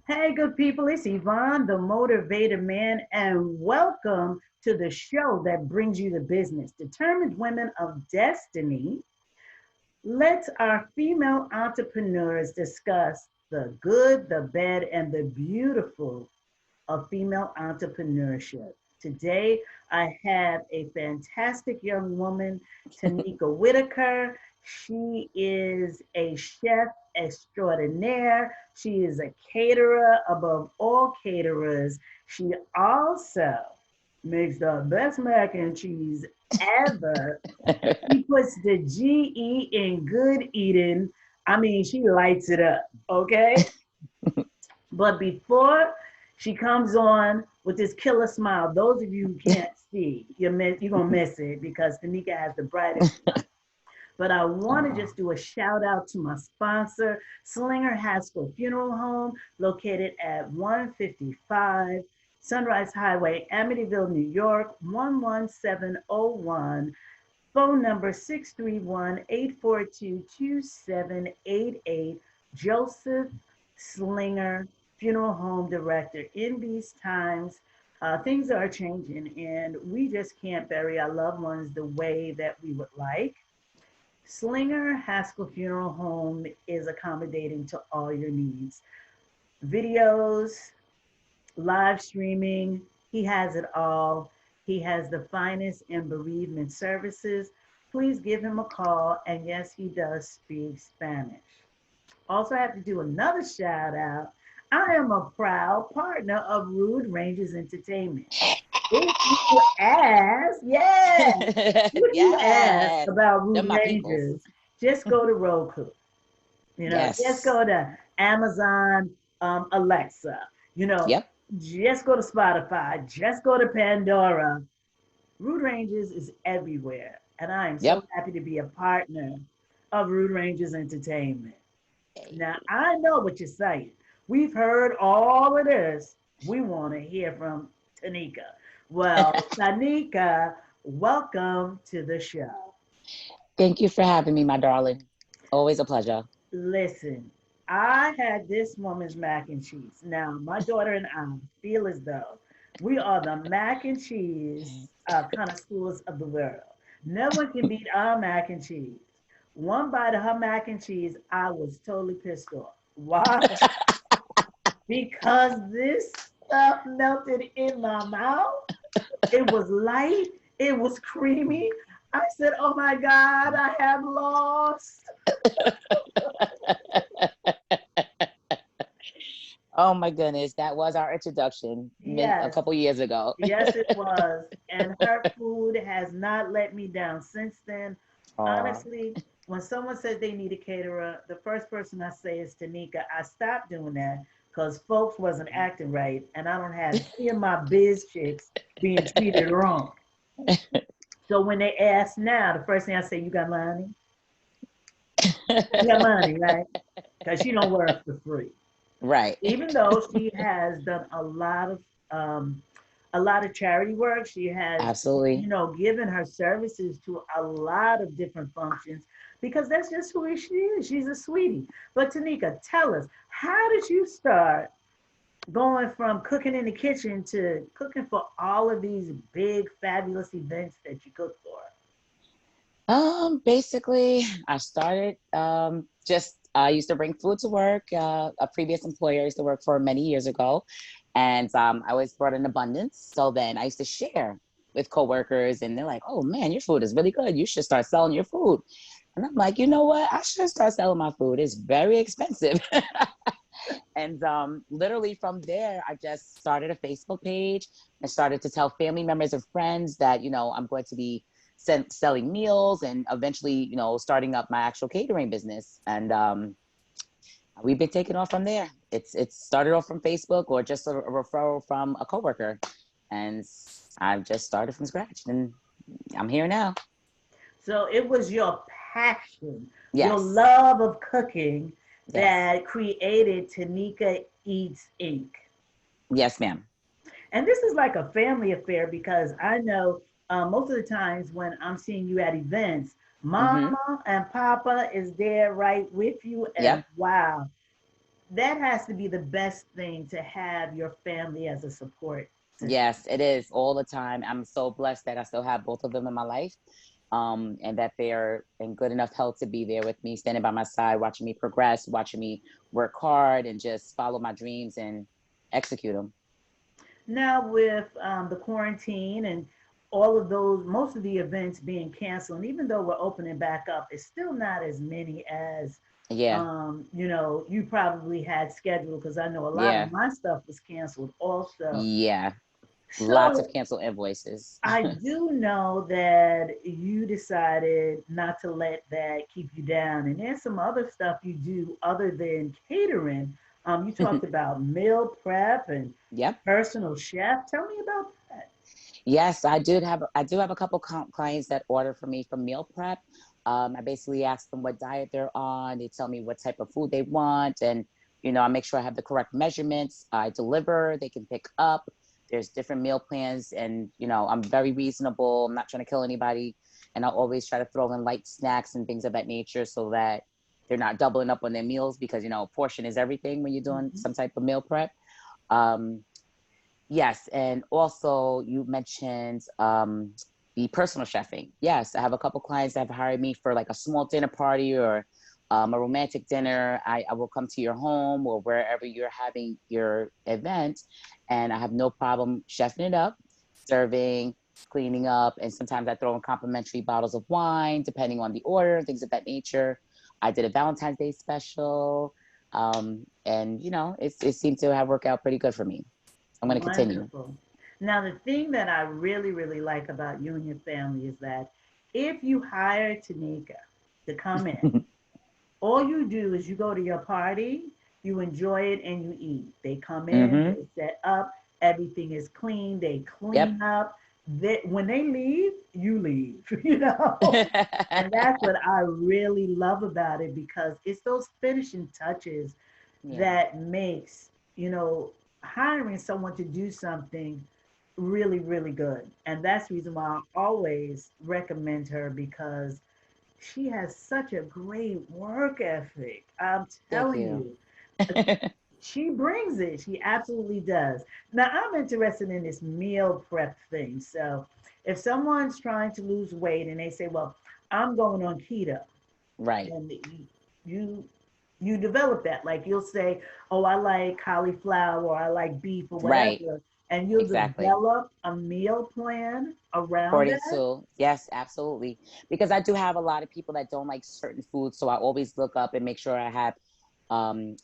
Hey, good people, it's Yvonne, the Motivator Man, and welcome to the show that brings you the business. Determined Women of Destiny. Let our female entrepreneurs discuss the good, the bad, and the beautiful of female entrepreneurship. Today, I have a fantastic young woman, Tanika Whitaker. She is a chef extraordinaire. She is a caterer above all caterers. She also makes the best mac and cheese ever. She puts the GE in good eating. I mean, she lights it up, okay? But before she comes on with this killer smile, those of you who can't see, you're gonna miss it because Tanika has the brightest smile. But I want to just do a shout out to my sponsor, Slinger Haskell Funeral Home, located at 155 Sunrise Highway, Amityville, New York, 11701. Phone number 631-842-2788. Joseph Slinger, Funeral Home Director. In these times, things are changing, and we just can't bury our loved ones the way that we would like. Slinger Haskell Funeral Home is accommodating to all your needs. Videos, live streaming, he has it all. He has the finest in bereavement services. Please give him a call. And yes, he does speak Spanish. Also, I have to do another shout out. I am a proud partner of Rude Rangers Entertainment. If you ask, yeah, if you ask Yes, about they're Rude my peoples. Rangers, just go to Roku. Just Yes. go to Amazon, Alexa. You know, Yep. just go to Spotify. Just go to Pandora. Rude Rangers is everywhere, and I am so Yep. happy to be a partner of Rude Rangers Entertainment. Now I know what you're saying. We've heard all of this. We want to hear from Tanika. Well, Tanika, welcome to the show. Thank you for having me, my darling. Always a pleasure. Listen, I had this woman's mac and cheese. Now, my daughter and I feel as though we are the mac and cheese connoisseurs of the world. No one can beat our mac and cheese. One bite of her mac and cheese, I was totally pissed off. Why? Because this stuff melted in my mouth. It was light, it was creamy. I said, oh my God, I have lost. Oh my goodness, that was our introduction a Yes, couple years ago. yes, it was. And her food has not let me down since then. Aw. Honestly, when someone says they need a caterer, the first person I say is Tanika. I stopped doing that because folks wasn't acting right, and I don't have any of my biz chicks being treated wrong. So when they ask now, the first thing I say, "You got money? You got money, right?" Because she don't work for free. Right. Even though she has done um, a lot of charity work, she has Absolutely. given her services to a lot of different functions because that's just who she is. She's a sweetie. But Tanika, tell us, how did you start going from cooking in the kitchen to cooking for all of these big, fabulous events that you cook for? Basically, I started just I used to bring food to work. A previous employer I used to work for many years ago, and I always brought in abundance. So then I used to share with coworkers, and they're like, "Oh man, your food is really good. You should start selling your food." And I'm like, you know what? I should start selling my food. It's very expensive. And literally from there, I just started a Facebook page and started to tell family members and friends that, I'm going to be selling meals and eventually, starting up my actual catering business. And we've been taking off from there. It's started off from Facebook or just a referral from a coworker. And I've just started from scratch and I'm here now. So it was your passion, your Yes. love of cooking Yes. that created Tanika Eats Inc. Yes, ma'am. And this is like a family affair because I know most of the times when I'm seeing you at events, Mm-hmm. Mama and Papa is there right with you. And Yep. wow, that has to be the best thing to have your family as a support system. Yes, it is all the time. I'm so blessed that I still have both of them in my life, and that they are in good enough health to be there with me, standing by my side, watching me progress, watching me work hard, and just follow my dreams and execute them. Now, with the quarantine and all of those, most of the events being canceled, and even though we're opening back up, it's still not as many as Yeah, you probably had scheduled, because I know a lot of yeah, my stuff was canceled also. yeah. Lots of So canceled invoices. I do know that you decided not to let that keep you down. And there's some other stuff you do other than catering. You talked about meal prep and Yep. personal chef. Tell me about that. Yes, I do have a couple clients that order for me for meal prep. I basically ask them what diet they're on. They tell me what type of food they want, and I make sure I have the correct measurements. I deliver. They can pick up. There's different meal plans, and I'm very reasonable. I'm not trying to kill anybody, and I'll always try to throw in light snacks and things of that nature so that they're not doubling up on their meals because portion is everything when you're doing Mhm. some type of meal prep. Um, Yes, and also you mentioned the personal chefing. Yes, I have a couple clients that have hired me for like a small dinner party or a romantic dinner. I will come to your home or wherever you're having your event, and I have no problem chefing it up, serving, cleaning up, and sometimes I throw in complimentary bottles of wine depending on the order, things of that nature. I did a Valentine's Day special, and it seemed to have worked out pretty good for me. I'm going to continue. Wonderful. Now, the thing that I really, really like about you and your family is that if you hire Tanika to come in, all you do is you go to your party, you enjoy it, and you eat. They come in, Mm-hmm. they set up, everything is clean, they Yep. clean up. When they leave, you leave, you know? And that's what I really love about it, because it's those finishing touches Yeah. that makes, you know, hiring someone to do something really, really good. And that's the reason why I always recommend her, because she has such a great work ethic. I'm Thank telling you. you, she brings it. She absolutely does. Now, I'm interested in this meal prep thing. So, if someone's trying to lose weight and they say, "Well, I'm going on keto," Right. and you you develop that. Like you'll say, "Oh, I like cauliflower, or I like beef, or Right. whatever," and you'll Exactly. develop a meal plan around According that. to, yes, absolutely. Because I do have a lot of people that don't like certain foods. So I always look up and make sure I have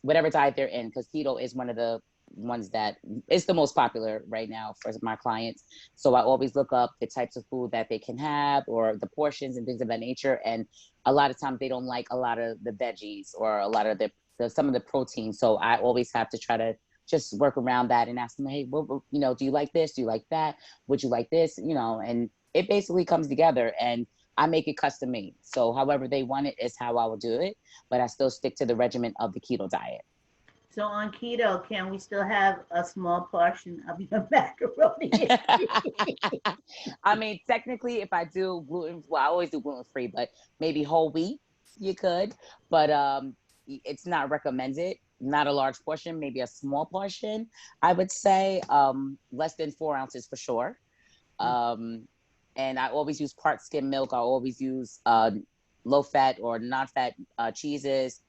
whatever diet they're in, because keto is one of the ones that is the most popular right now for my clients. So I always look up the types of food that they can have or the portions and things of that nature. And a lot of times they don't like a lot of the veggies or a lot of some of the protein. So I always have to try to just work around that and ask them, hey, do you like this? Do you like that? Would you like this? And it basically comes together, and I make it custom made. So however they want it is how I will do it, but I still stick to the regimen of the keto diet. So on keto, can we still have a small portion of your macaroni? I mean, technically, if I do I always do gluten free, but maybe whole wheat, you could, but it's not recommended. Not a large portion, maybe a small portion. I would say less than 4 ounces for sure. Um, and I always use part skim milk. I always use low fat or non fat cheeses.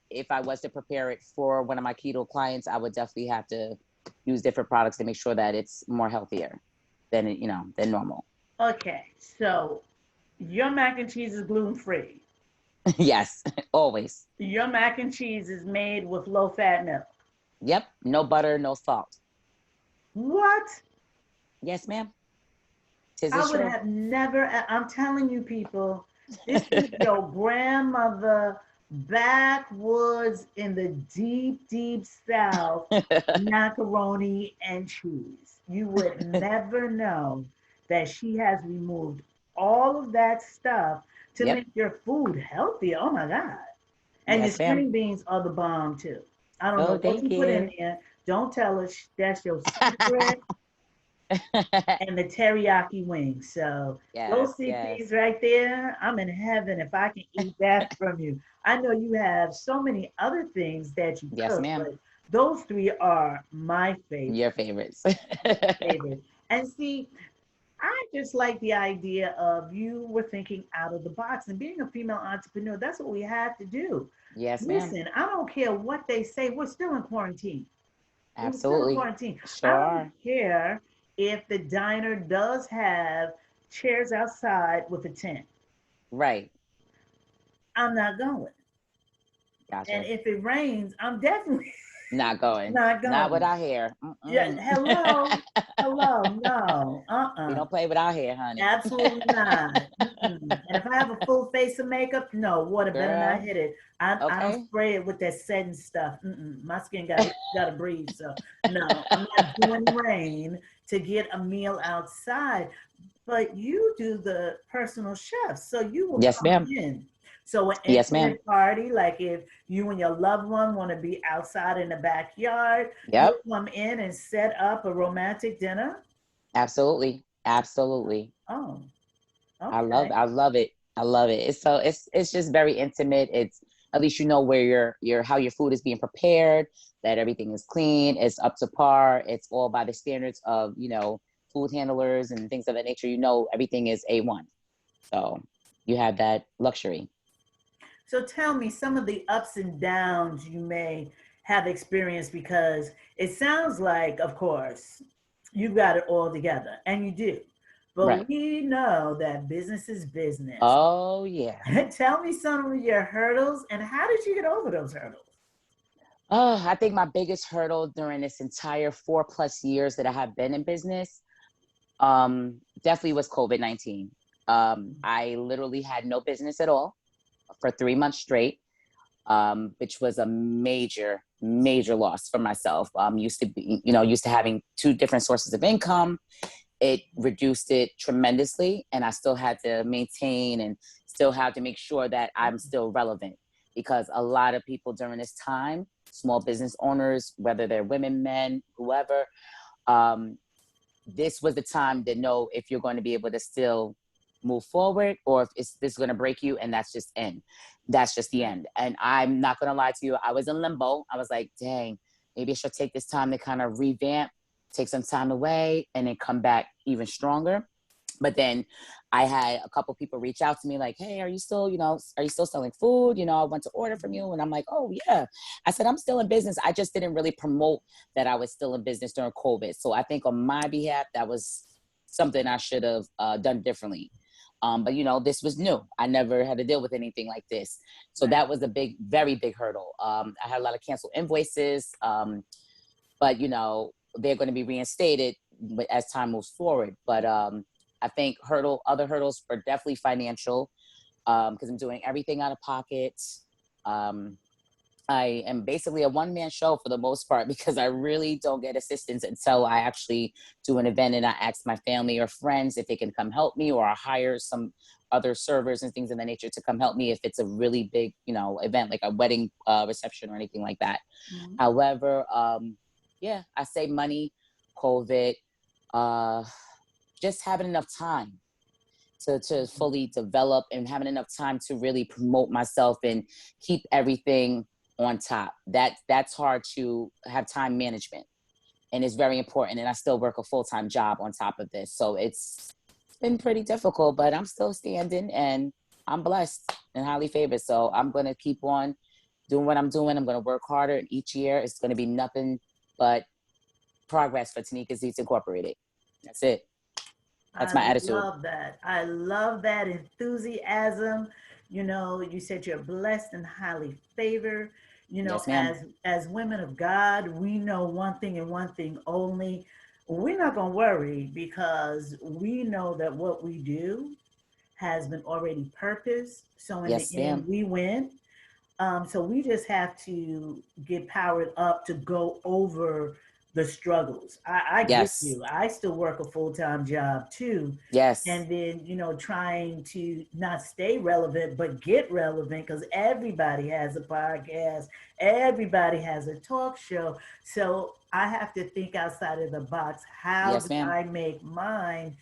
If I was to prepare it for one of my keto clients, I would definitely have to use different products to make sure that it's more healthier than normal. Okay, so your mac and cheese is gluten free. Yes, always. Your mac and cheese is made with low fat milk. Yep, no butter, no salt. What? Yes, ma'am. Tis I is would true. have never, I'm telling you, people, this is your grandmother backwoods in the deep, deep South macaroni and cheese. You would never know that she has removed all of that stuff to Yep. make your food healthy. Oh my God. And your Yes, ma'am. string beans are the bomb too. I don't Oh, know what thank you put in you. there. Don't tell us that's your secret. and the teriyaki wings. So those Yes, three things yes. right there, I'm in heaven if I can eat that from you. I know you have so many other things that you Yes, cook, ma'am. but those three are my favorite. Your favorites. My favorite. And see, I just like the idea of you were thinking out of the box and being a female entrepreneur. That's what we have to do. Yes, ma'am. Listen, I don't care what they say. We're still in quarantine. We were still in Absolutely. quarantine. I Sure don't are. care if the diner does have chairs outside with a tent. Right. I'm not going. And Gotcha. if it rains, I'm definitely Not going. not Not going. without hair. Yeah, Mm-mm. hello, hello, no, We uh-uh. don't play without hair, honey. Absolutely not. Mm-mm. And if I have a full face of makeup, no, water better not Girl. hit it. I don't Okay. spray it with that setting stuff. Mm-mm. My skin got to breathe. So no, I'm not doing rain to get a meal outside. But you do the personal chef, so you will Yes, come ma'am. in. So an Yes, ma'am. intimate party, like if you and your loved one want to be outside in the backyard, you'll Yep. come in and set up a romantic dinner. Absolutely. Absolutely. Oh, I okay. love it. I love it. It's so it's just very intimate. It's at least you know where your how your food is being prepared, that everything is clean, it's up to par, it's all by the standards of, food handlers and things of that nature. You know everything is A1. So you have that luxury. So tell me some of the ups and downs you may have experienced because it sounds like, of course, you've got it all together, and you do. But Right. we know that business is business. Oh yeah. Tell me some of your hurdles and how did you get over those hurdles? Oh, I think my biggest hurdle during this entire 4+ years that I have been in business, definitely was COVID-19. I literally had no business at all for 3 months straight, which was a major, major loss for myself. Used to having two different sources of income. It reduced it tremendously, and I still had to maintain and still have to make sure that I'm still relevant, because a lot of people during this time, small business owners, whether they're women, men, whoever, um, this was the time to know if you're going to be able to still move forward, or if this is going to break you, and that's just the end. And I'm not going to lie to you, I was in limbo. I was like, dang, maybe I should take this time to kind of revamp, take some time away, and then come back even stronger. But then I had a couple people reach out to me like, hey, are you still selling food? I want to order from you. And I'm like, oh yeah. I said, I'm still in business. I just didn't really promote that I was still in business during COVID. So I think on my behalf, that was something I should have done differently. But this was new. I never had to deal with anything like this. So Right. that was a big, very big hurdle. I had a lot of canceled invoices, but they're going to be reinstated as time moves forward. But I think other hurdles were definitely financial, because I'm doing everything out of pocket. Um, I am basically a one-man show for the most part, because I really don't get assistance until I actually do an event and I ask my family or friends if they can come help me, or I hire some other servers and things of that nature to come help me if it's a really big, event like a wedding reception or anything like that. Mhm. However, yeah, I say money, COVID, uh, just having enough time to fully develop, and having enough time to really promote myself and keep everything on top. That's hard to have time management, and it's very important. And I still work a full-time job on top of this, so it's been pretty difficult, but I'm still standing, and I'm blessed and highly favored. So I'm gonna keep on doing what I'm doing. I'm gonna work harder, and each year it's gonna be nothing but progress for Tanika Zeets Incorporated. That's it. That's I my attitude. love that. I love that enthusiasm. You said you're blessed and highly favored. Yes, ma'am. As women of God, we know one thing and one thing only. We're not gonna worry because we know that what we do has been already purposed. So in the Yes, end, ma'am. we win. So we just have to get powered up to go over the struggles. I get Yes. you. I still work a full-time job too. Yes. And then, trying to not stay relevant, but get relevant because everybody has a podcast, everybody has a talk show. So I have to think outside of the box. How Yes, do ma'am. I make mine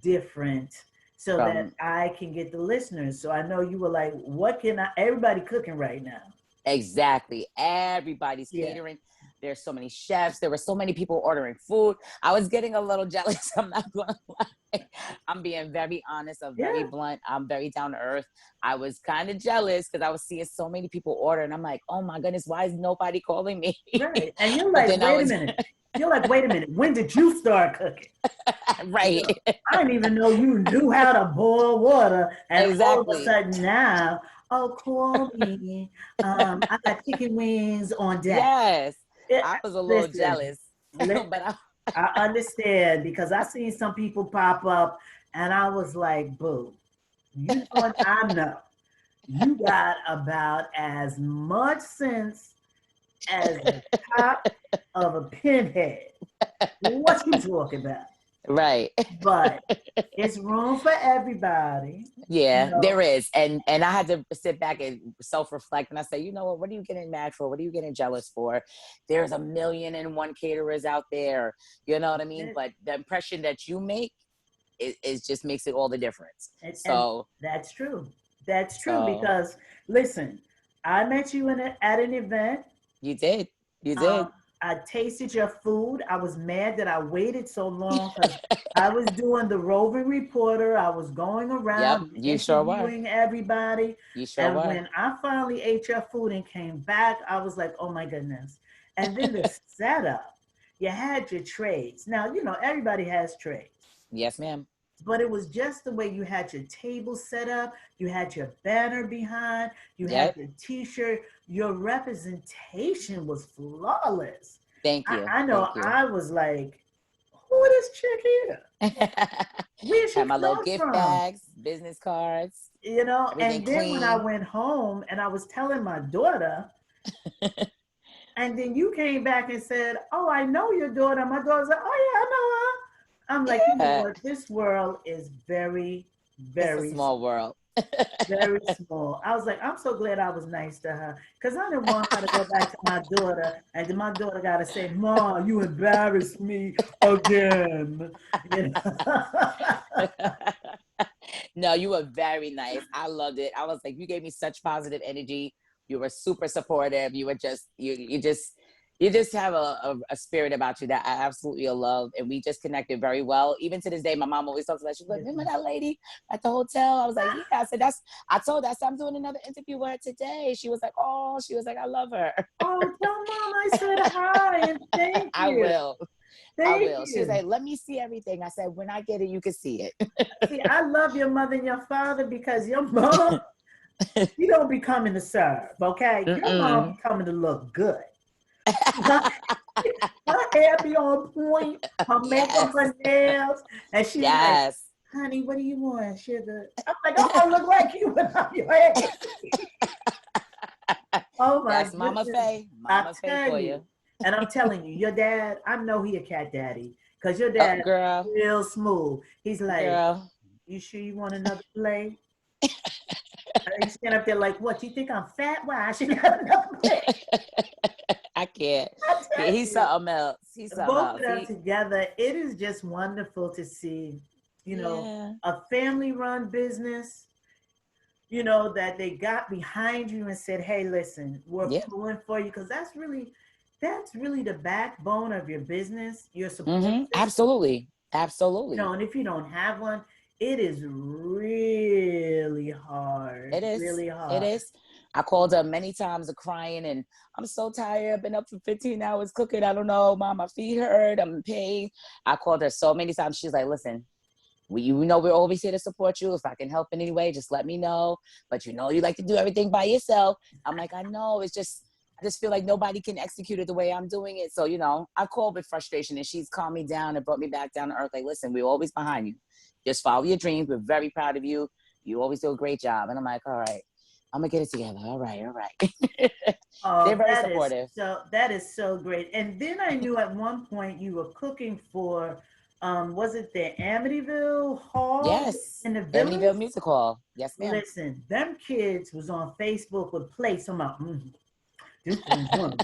different so that From I can get the listeners? So I know you were like, what can I, everybody cooking right now? Exactly. Everybody's Yeah. catering. There's so many chefs. There were so many people ordering food. I was getting a little jealous. I'm not going to lie. I'm being very honest. I'm very Yeah. blunt. I'm very down to earth. I was kind of jealous because I was seeing so many people order, and I'm like, oh my goodness, why is nobody calling me? Right. And you're But like, then I wait a was minute. You're like, wait a minute. When did you start cooking? right. I didn't even know you knew how to boil water. And all of a Exactly. sudden now, oh, call me. I got chicken wings on deck. Yes. It, I was a little listen, jealous, listen, but I understand because I seen some people pop up and I was like, boo, I know you got about as much sense as the top of a pinhead. What you talking about? right. But it's room for everybody. You Yeah, know, there is. And I had to sit back and self-reflect, and I say, you know what are you getting mad for? What are you getting jealous for? There's a million and one caterers out there. You know what I mean? it, But the impression that you make is just makes it all the difference. and So that's true. That's true so because listen, I met you at an event. you did. You Um, did. I tasted your food. I was mad that I waited so long because I was doing the roving reporter. I was going Yep, around you sure were. interviewing everybody. You sure And were. when I finally ate your food and came back, I was like, oh my goodness. And then the setup, you had your trays. Now, everybody has trays, Yes, ma'am. but it was just the way you had your table set up, you had your banner behind, you had Yep. your t-shirt, your representation was flawless. Thank I, you. I know Thank you. I was like, who is this chick here? Where she Had my little come gift from? bags, business cards, everything And then when I clean. went home and I was telling my daughter, and then you came back and said, oh, I know your daughter. My daughter's like, oh yeah, I know her. I'm like, you know Yeah, what? This world is very, it's a very small world. very small. I was like, I'm so glad I was nice to her because I didn't want her to go back to my daughter and then my daughter got to say, Mom, you embarrassed me again. You know? No, you were very nice. I loved it. I was like, you gave me such positive energy. You were super supportive. You were just you just have a spirit about you that I absolutely love. And we just connected very well. Even to this day, my mom always talks about, she's like, Yes, remember ma'am. that lady at the hotel? I was like, yeah. I said, I told her, I said, I'm doing another interview with her today. She was like, oh, she was like, I love her. Oh, tell Mom I said hi and thank I you. will. I Thank will. She was you. like, let me see everything. I said, when I get it, you can see it. See, I love your mother and your father because your mom, she don't be coming to serve, okay? Your mom Mm-mm. be coming to look good. Her hair be on point, her makeup, Yes. her nails, and she's like, Yes. honey, what do you want, sugar? I'm like, I want to look like you without your hair. Oh my That's Mama goodness. Faye. I Mama Faye tell for you. you. And I'm telling you, your dad, I know he a cat daddy because your Oh, dad girl. real smooth. He's like, Girl. you sure you want another plate? And you stand up there like, what? You think I'm fat? Why I should have another plate? I can't. I Yeah, tell he's you. something else. He's something Both of else. them together, it is just wonderful to see, Yeah. a family run business, that they got behind you and said, hey, listen, we're Yeah. pulling for you. Because that's really the backbone of your business, your support system. Absolutely. Absolutely. And if you don't have one, it is really hard, It is. really It hard. is. I called her many times crying and I'm so tired. I've been up for 15 hours cooking. I don't know, Mom, my feet hurt. I'm in pain. I called her so many times. She's like, listen, you know we're always here to support you. If I can help in any way, just let me know. But you like to do everything by yourself. I'm like, I know. I just feel like nobody can execute it the way I'm doing it. So, I called with frustration and she's calmed me down and brought me back down to earth. Like, listen, we're always behind you. Just follow your dreams. We're very proud of you. You always do a great job. And I'm like, all right. I'm gonna get it together. All right, all right. They're Oh, very supportive. that is so great. And then I knew at one point you were cooking for, was it the Amityville Hall Yes, in the Village? Amityville Music Hall. Yes, ma'am. Listen, them kids was on Facebook with play some about this one's one.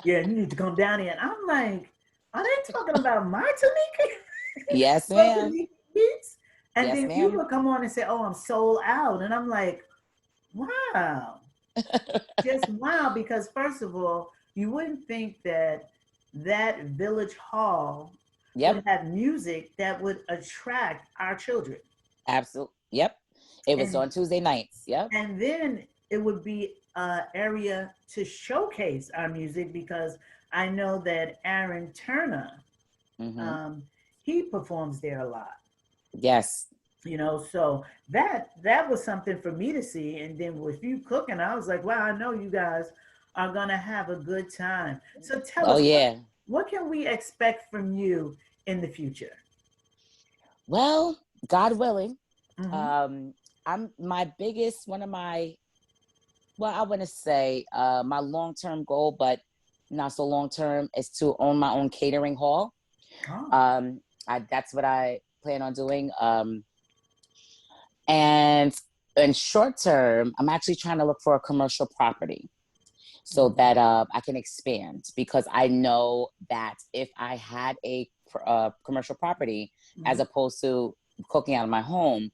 Yeah, you need to come down here. And I'm like, are they talking about my Tanika? Yes, What ma'am. Tanika eats? And Yes, then you ma'am. would come on and say, oh, I'm sold out. And I'm like, wow, just wow. Because first of all, you wouldn't think that that village hall would Yep, have music that would attract our children. absolutely. Yep. It was And on Tuesday nights. Yep. and then it would be an area to showcase our music because I know that Aaron Turner, Mm-hmm. um, he performs there a lot. Yes. So that was something for me to see. And then with you cooking, I was like, wow, I know you guys are gonna have a good time. So tell Oh us, yeah. what can we expect from you in the future? Well, God willing, Mm-hmm. um, I'm my biggest one of my well, I want to say my long term goal, but not so long term, is to own my own catering hall. Oh. Um, that's what I plan on doing. And in short term, I'm actually trying to look for a commercial property so Mm-hmm. that I can expand, because I know that if I had a commercial property as Mm-hmm. opposed to cooking out of my home,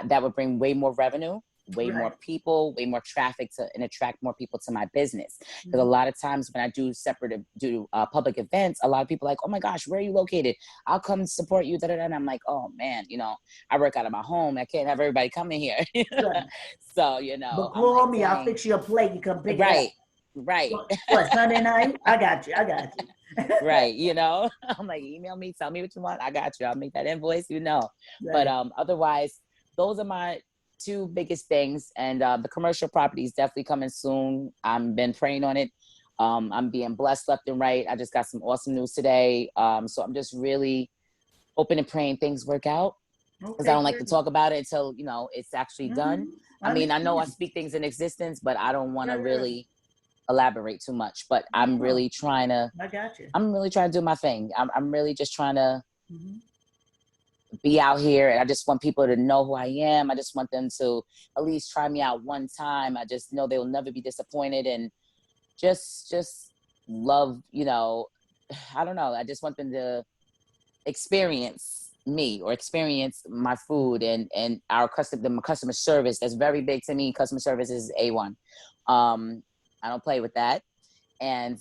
that would bring way more revenue, way more Right. people, way more traffic to and attract more people to my business. Because a Mm-hmm. lot of times when I do public events, a lot of people are like, oh my gosh, where are you located? I'll come support you. Da, da, da. And I'm like, oh man, I work out of my home. I can't have everybody coming here. Right. So But I'm call like, me, I'll dang, fix you a plate. You come pick it up. right, right. What, Sunday night? I got you. I got you. Right, I'm like, email me, tell me what you want, I got you, I'll make that invoice. But Right. otherwise, those are my two biggest things. And the commercial property is definitely coming soon. I've been praying on it. I'm being blessed left and right. I just got some awesome news today. So I'm just really hoping and praying things work out, because I Okay, don't like to great. talk about it until it's actually done. Mm-hmm. I I mean, I know I understand. speak things in existence, but I don't want Right, to right, right. really elaborate too much. But No, I got you. I'm really trying to do my thing. I'm really just trying to Mm-hmm. be out here, and I just want people to know who I am. I just want them to at least try me out one time. I just know they will never be disappointed, and just love, I don't know. I just want them to experience me or experience my food and the customer service. That's very big to me. Customer service is A1. I don't play with that. And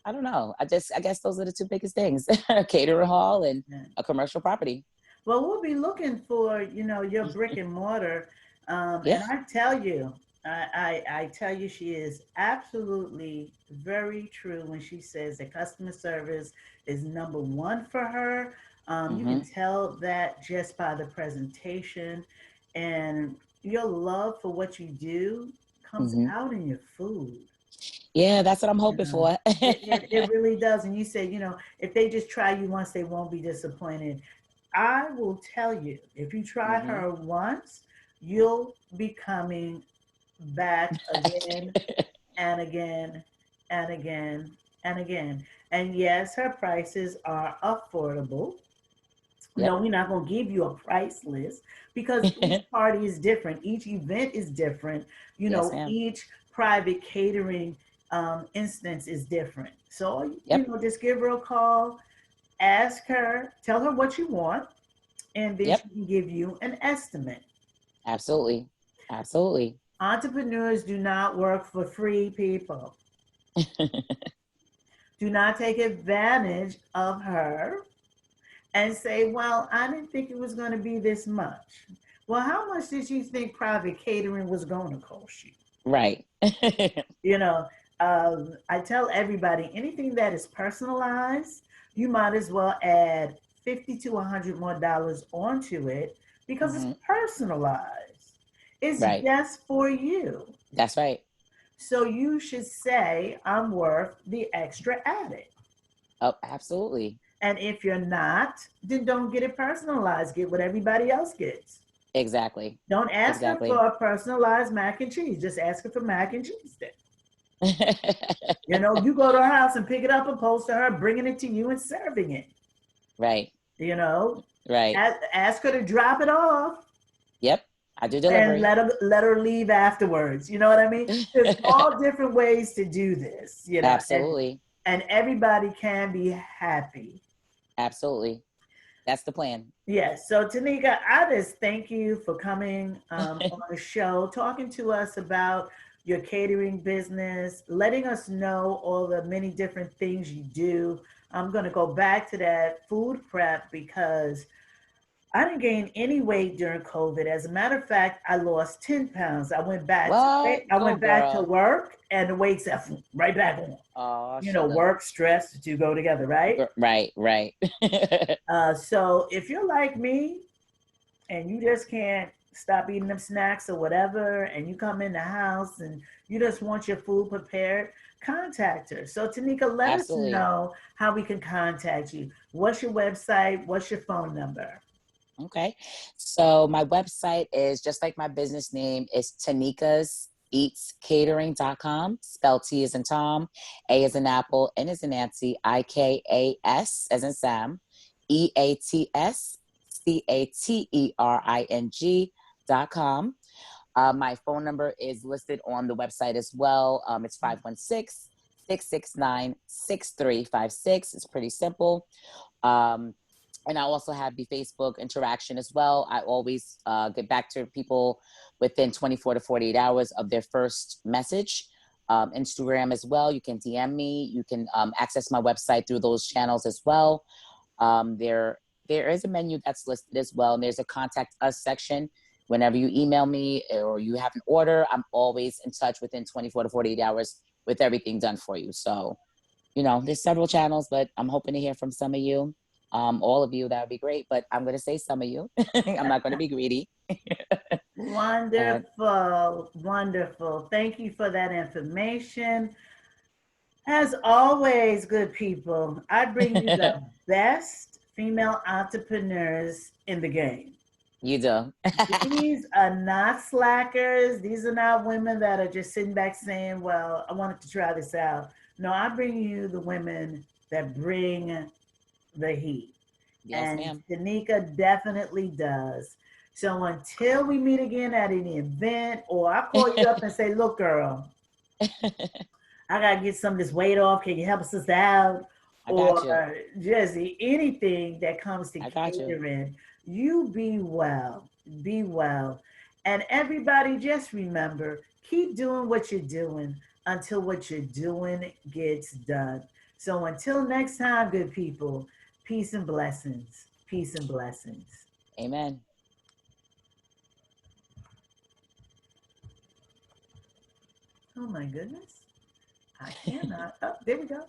I don't know. I guess those are the two biggest things: a catering hall and Yeah. a commercial property. Well, we'll be looking for, your brick and mortar. Yeah. And I tell you, I tell you, she is absolutely very true when she says that customer service is number one for her. You Hmm. can tell that just by the presentation, and your love for what you do comes Hmm. out in your food. Yeah, that's what I'm You hoping know, for. it really does. And you said, if they just try you once, they won't be disappointed. I will tell you, if you try Hmm. her once, you'll be coming back again and again and again and again. And yes, her prices are affordable. Yep. No, we're not going to give you a price list because each party is different. Each event is different. Yes, ma'am. Each private catering instance is different. So, Yep. just give her a call, ask her, tell her what you want, and then Yep. she can give you an estimate. Absolutely. Absolutely. Entrepreneurs do not work for free, people. Do not take advantage of her and say, well, I didn't think it was going to be this much. Well, how much did you think private catering was going to cost you? Right. You know, I tell everybody anything that is personalized, you might as well add 50 to 100 more dollars onto it because it's Hmm. personalized. It's Right. just for you. That's right. So you should say, I'm worth the extra added. Oh, absolutely. And if you're not, then don't get it personalized. Get what everybody else gets. Exactly. Don't ask her for Exactly. a personalized mac and cheese. Just ask her for mac and cheese then. You know, you go to her house and pick it up and post to her, bringing it to you and serving it. Right. You know, Right. ask her to drop it off Yep. I do and delivery. let her leave afterwards. You know what I mean? There's all different ways to do this. You know, Absolutely. and everybody can be happy. Absolutely. That's the plan. Yes. So, Tanika, I just thank you for coming on the show, talking to us about your catering business, letting us know all the many different things you do. I'm going to go back to that food prep because I didn't gain any weight during COVID. As a matter of fact, I lost 10 pounds. What? I Go, went back to girl. work and the weight set right back on. Oh, You know, sugar. work, stress, the two go together, right? Right, right. So if you're like me and you just can't stop eating them snacks or whatever, and you come in the house and you just want your food prepared, contact her. So Tanika, let us Absolutely. know how we can contact you. What's your website? What's your phone number? Okay. So my website is just like my business name is Tanika's Eats Catering.com. Spell T as in Tom, A as in Apple, N as in Nancy, IKAS as in Sam, EATSCATERING.com. My phone number is listed on the website as well. It's 516 669 6356. It's pretty simple. Um, and I also have the Facebook interaction as well. I always get back to people within 24 to 48 hours of their first message. Instagram as well. You can DM me. You can access my website through those channels as well. There is a menu that's listed as well, and there's a contact us section. Whenever you email me or you have an order, I'm always in touch within 24 to 48 hours with everything done for you. So, there's several channels, but I'm hoping to hear from some of you. All of you, that would be great. But I'm going to say some of you. I'm not going to be greedy. uh, Wonderful, wonderful. Thank you for that information. As always, good people, I bring you the best female entrepreneurs in the game. you do. These are not slackers. These are not women that are just sitting back saying, well, I wanted to try this out. No, I bring you the women that bring the heat. Yes, And ma'am. Tanika definitely does. So until we meet again at any event, or I call you up and say, look, girl, I gotta get some of this weight off. Can you help us out? I got Or you. just anything that comes to I got you. catering, you be well. Be well. And everybody, just remember, keep doing what you're doing until what you're doing gets done. So until next time, good people, peace and blessings. Peace and blessings. Amen. Oh my goodness. I cannot. Oh, there we go.